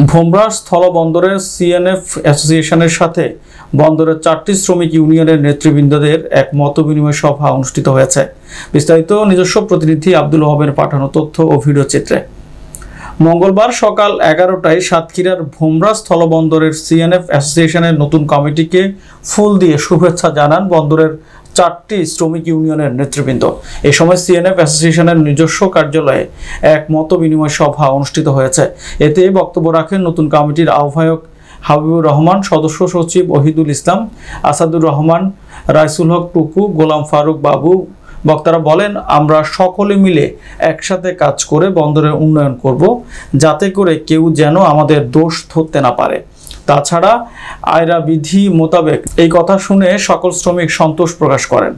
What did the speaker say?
ভোমরা স্থলবন্দরের CNF অ্যাসোসিয়েশনের সাথে বন্দরের 4টি শ্রমিক ইউনিয়নের নেতৃবৃন্দদের এক মতবিনিময় সভা অনুষ্ঠিত হয়েছে। বিস্তারিত নিজস্ব প্রতিনিধি আব্দুল ওহাবের পাঠানো তথ্য ও ভিডিও চিত্রে। মঙ্গলবার সকাল 11টায় সাতক্ষীরার ভোমরা স্থলবন্দরের সিএনএফ অ্যাসোসিয়েশনের নতুন কমিটিকে ফুল দিয়ে শুভেচ্ছা জানান বন্দরের 4টি শ্রমিক ইউনিয়নের নেতৃবৃন্দ। এ সময় সিএনএফ অ্যাসোসিয়েশনের নিজস্ব কার্যালয়ে এক মতবিনিময় সভা অনুষ্ঠিত হয়েছে। এতে বক্তব্য রাখেন নতুন কমিটির আহ্বায়ক হাবিবুর রহমান, সদস্য সচিব ওহিদুল ইসলাম, আসাদুর রহমান, রাইসুল হক টুকু, গোলাম ফারুক বাবু। বক্তারা বলেন, আমরা সকলে মিলে একসাথে কাজ করে বন্দরের উন্নয়ন করব, যাতে করে কেউ যেন আমাদের দোষ ধরতে না পারে। তাছাড়া আইরা বিধি মোতাবেক এই কথা শুনে সকল শ্রমিক সন্তোষ প্রকাশ করেন।